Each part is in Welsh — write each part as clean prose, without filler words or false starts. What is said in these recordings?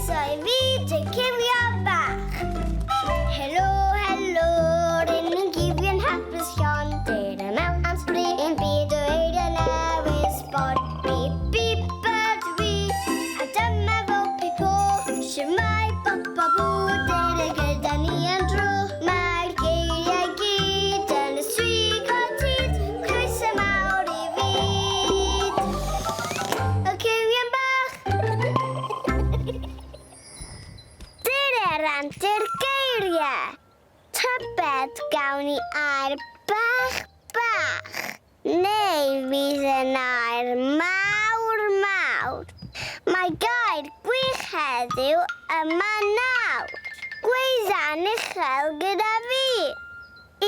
Croeso I fi, Cywion Bach. Helo, helo, rydyn ni'n Cywion hapus Sion. Dyn y mewn am sbrin, byd o eid y newis bod. Bip, bip, byd fi, a dyma fo pipo. Shwmai, bop, bop, dyn y gyda ni yn dro. Mae'r geiriau gyd yn y swig o tyd. Croeso mawr I fyd. Y Cywion Bach. Rantir geiriau. Tybed gawn ni air bach bach. Neu fydd yn air mawr mawr. Mae gair gwych heddiw yma nawr. Gweiddan uchel gyda fi.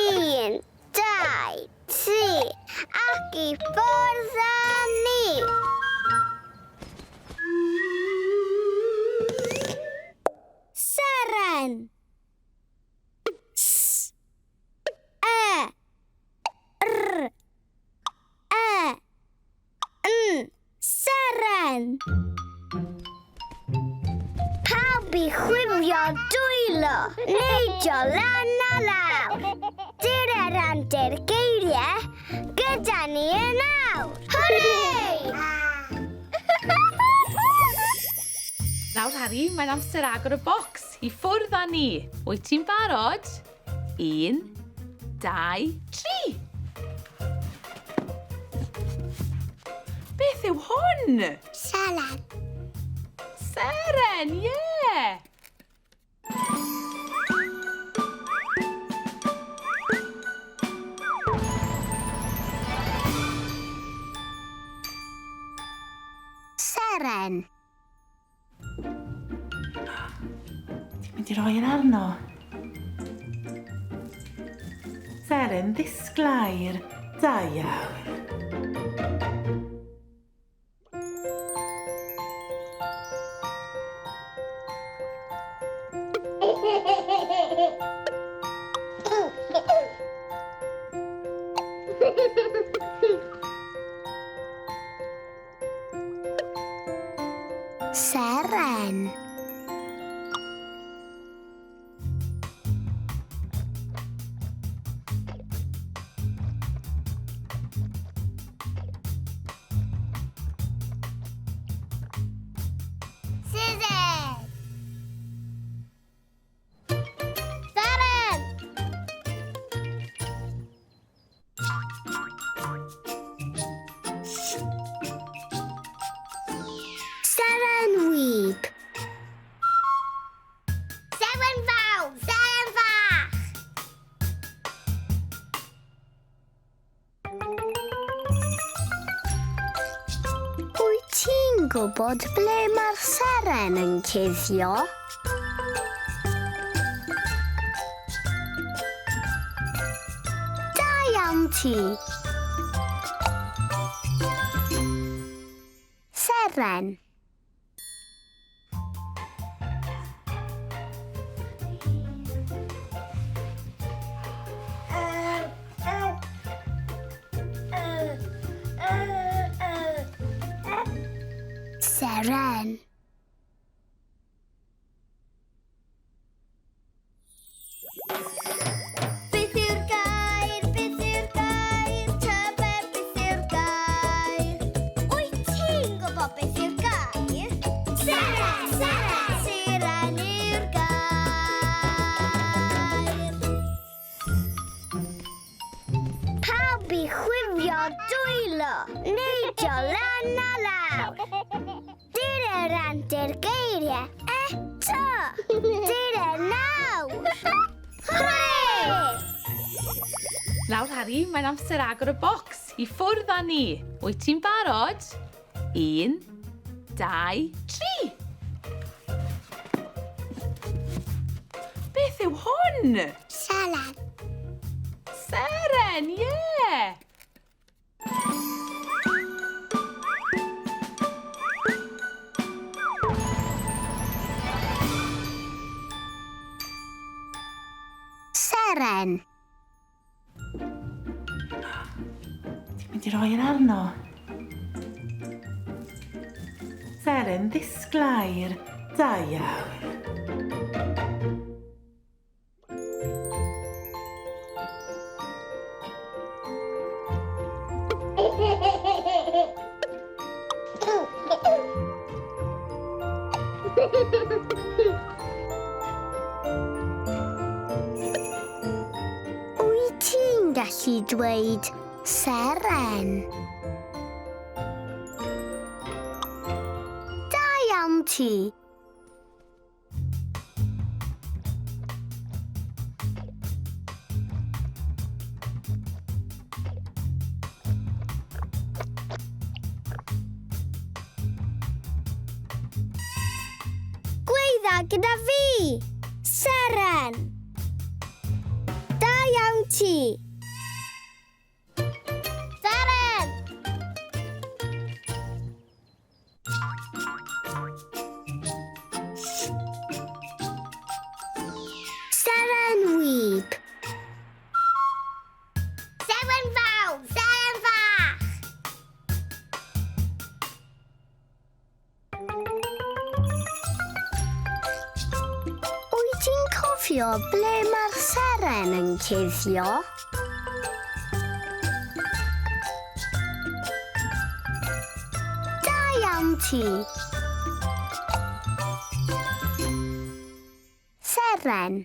1, 2, 3 ac I ffwrdd â ni. Seren. S, E, R, E, N. Seren. Pawb I chwifio dwylo, neidio lan a lawr. Dir randir geiriau gyda ni yn awr. Hwrei! Nawr Harry, mae'n amser agor y bocs I ffwrdd â ni. Wyt ti'n barod? 1, 2, 3. Beth yw hwn? Seren. Seren, ie! Seren. Ti'n mynd I roi yn arno. Seren, ddisglair. Da iawn. Seren. Seren wyb. Seren fawr. Seren fach. Wyt ti'n gwybod ble mae'r seren yn cuddio? Da iawn ti. Seren. Seren. Beth yw'r gair? Beth yw'r gair? Tybed beth yw'r gair? Wyt ti'n gwybod beth yw'r gair? Seren! Seren! Seren yw'r gair. Pawb I chwifio dwylo, neidio lan a lawr. Dir randir geiriau eto. Dir nawr. Hwrei! Nawr Harry, mae'n amser agor y bocs I ffwrdd â ni. Wyt ti'n barod? 1, 2, 3. Beth yw hwn? Seren. Seren, ie! Seren. Ti'n mynd I roi yn arno. Seren, ddisglair. Da iawn. Wyt ti'n gallu dweud Seren? Da iawn ti. Gweidda gyda fi, Seren. Da iawn ti. Seren! Seren wyb. Seren fawr. Seren fach. Wyt ti'n cofio ble mae'r seren yn cuddio? Da iawn ti. Seren.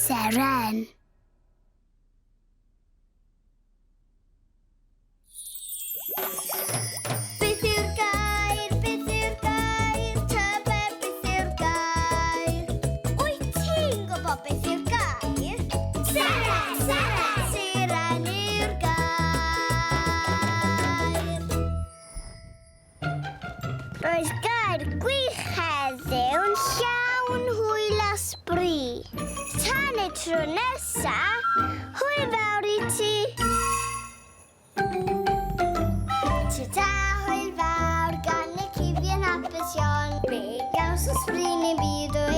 Seren. Beth yw'r gair? Beth yw'r gair? Tybed beth yw'r gair? Wyt ti'n gwybod beth yw'r gair? Seren! Seren! Seren yw'r gair. Roedd gair gwych heddiw'n llawn hwyl a sbri. Tan y tro nesa, hwyl fawr i ti. Ta-ta, hwyl fawr gan y Cywion hapus Ion. Be gaws ysbryd neu byd o